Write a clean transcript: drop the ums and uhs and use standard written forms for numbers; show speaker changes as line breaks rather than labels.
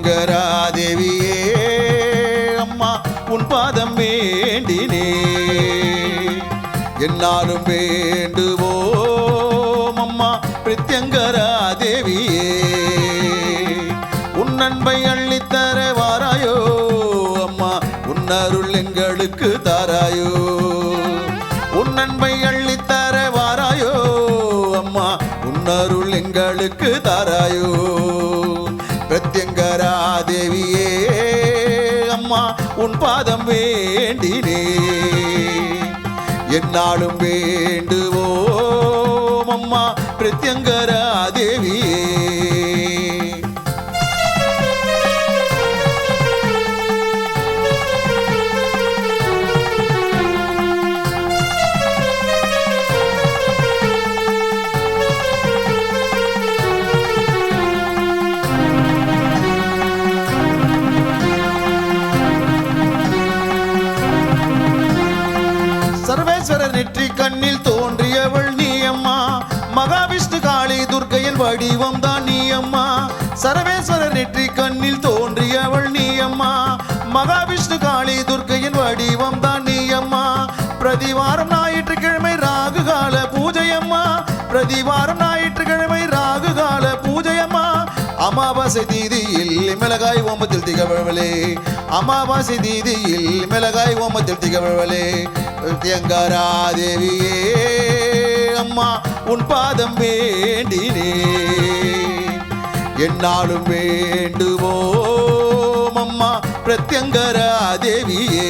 பிரத்யங்கரா தேவியே அம்மா உன் பாதம் வேண்டினே என்னாலும் வேண்டுவோம் அம்மா பிரத்யங்கரா தேவியே உன் அன்பை அள்ளித்தர வாராயோ அம்மா உன் அருள் எங்களுக்கு தாராயோ உன் அன்பை அள்ளித்தர வாராயோ அம்மா உன் அருள் எங்களுக்கு தாராயோ பிரத்யங்கரா தேவியே அம்மா உன் பாதம் வேண்டினே என்னாலும் வேண்டுவோம் அம்மா பிரத்யங்கரா தேவியே சர்வேஸ்வரர் நெற்றி கண்ணில் தோன்றியவள் நீ அம்மா மகாவிஷ்ணு காளி துர்க்கையின் வடிவம் தான் நீ அம்மா சர்வேஸ்வரர் நெற்றி கண்ணில் தோன்றியவள் நீ அம்மா மகாவிஷ்ணு காளி துர்க்கையின் வடிவம் தான் நீ அம்மா பிரதிவாரம் ஞாயிற்றுக்கிழமை ராகுகால பூஜையம்மா பிரதிவாரம் ஞாயிற்றுக்கிழமை ராகுகால பூஜையம்மா அமாவாசை தீதியில் மிளகாய் ஓமத்தில் திகழ்வளே அமாவாசை தீதியில் மிளகாய் ஓமத்தில் திகழ்வளே பிரத்யங்கரா தேவியே அம்மா உன் பாதம் வேண்டினே என்னாலும் வேண்டுவோம் அம்மா பிரத்யங்கரா தேவியே